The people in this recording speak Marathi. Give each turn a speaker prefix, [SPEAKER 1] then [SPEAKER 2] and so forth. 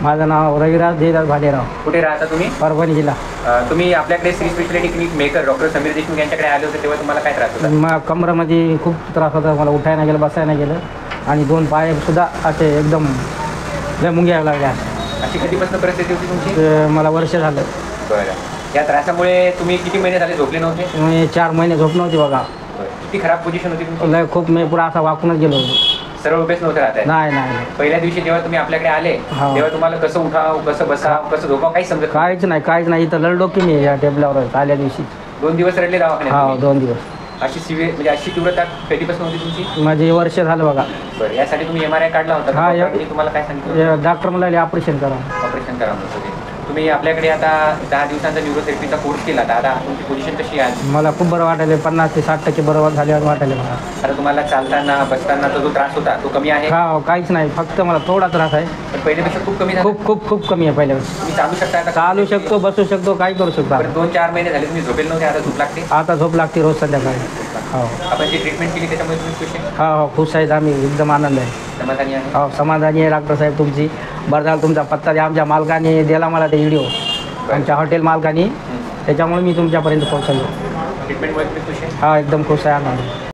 [SPEAKER 1] माझं नाव रविराज जयदास भालेराव.
[SPEAKER 2] कुठे राहता तुम्ही?
[SPEAKER 1] परभणी जिल्हा.
[SPEAKER 2] तुम्ही आपल्याकडे Shri speciality clinic maker doctor Sameer Deshmukh यांच्याकडे आले होते तेव्हा तुम्हाला काय त्रास होता?
[SPEAKER 1] मग कमरामध्ये खूप त्रास होता. मला उठायला गेलं, बसायला गेलं आणि दोन पाय सुद्धा असे एकदम लय मुंग्या लागल्या.
[SPEAKER 2] अशी कधीपासून परिस्थिती होती तुमची?
[SPEAKER 1] मला वर्ष झालं.
[SPEAKER 2] बरं. या त्रासामुळे तुम्ही किती महिने झाले झोपले नव्हते?
[SPEAKER 1] मी 4 महिने झोप नव्हती बघा.
[SPEAKER 2] किती खराब पोझिशन होती तुमची?
[SPEAKER 1] लय खूप. मी पुरा असा वाकूनच गेलो.
[SPEAKER 2] सरळ उभेच नव्हते राहत?
[SPEAKER 1] नाही नाही.
[SPEAKER 2] पहिल्या दिवशी जेव्हा तुम्ही आपल्याकडे आले तेव्हा तुम्हाला कसं उठाव, कसं बसाव, कसं झोपाव काही समजत
[SPEAKER 1] काहीच नाही. इथं लढलो की मी या टेबलावर आल्या दिवशी.
[SPEAKER 2] 2 दिवस रडले दवाखान्यात?
[SPEAKER 1] हो, 2 दिवस.
[SPEAKER 2] अशी सिव्हिअर म्हणजे अशी तीव्रता कधीपासून होती तुमची?
[SPEAKER 1] माझे वर्ष झालं बघा.
[SPEAKER 2] बरं. यासाठी तुम्ही MRI काढला होता?
[SPEAKER 1] हा.
[SPEAKER 2] तुम्हाला काय सांगितलं?
[SPEAKER 1] डॉक्टर म्हणाले ऑपरेशन करा.
[SPEAKER 2] ऑपरेशन करा म्हणतो. तुम्ही आपल्याकडे आता 10 दिवसांचा न्यूरोथेरपीचा कोर्स केला. आता तुमची पोझिशन कशी आहे?
[SPEAKER 1] मला खूप बरं वाटायला. 50 ते 60% बरोबर झाल्यावर वाटायला मला.
[SPEAKER 2] आता तुम्हाला चालताना बसतानाचा जो त्रास होता तो कमी आहे?
[SPEAKER 1] हा. काहीच नाही. फक्त मला थोडा त्रास आहे.
[SPEAKER 2] पण पहिल्यापेक्षा खूप कमी झाला?
[SPEAKER 1] खूप खूप खूप कमी आहे पहिल्यापेक्षा.
[SPEAKER 2] तुम्ही चालू शकता का?
[SPEAKER 1] चालू शकतो, बसू शकतो, काही करू शकतो.
[SPEAKER 2] 2-4 महिने झाले तुम्ही झोपेल नव्हते, आता झोप लागते?
[SPEAKER 1] आता झोप लागते रोज संध्याकाळी. हो.
[SPEAKER 2] आपण जी ट्रीटमेंट केली त्याच्यामुळे तुम्ही खुश आहे?
[SPEAKER 1] हो, खुश आहेत आम्ही. एकदम आनंद आहे.
[SPEAKER 2] समाधानी आहे?
[SPEAKER 1] हो, समाधानी आहे डॉक्टर साहेब तुमची. बरं झालं तुमचा पत्ता द्या. आमच्या मालकाने दिला मला ते व्हिडिओ, आमच्या हॉटेल मालकाने. त्याच्यामुळे मी तुमच्यापर्यंत पोहोचलो.
[SPEAKER 2] ट्रीटमेंटमुळे तुम्ही खुश आहे?
[SPEAKER 1] हा, एकदम खुश आहे, आनंद.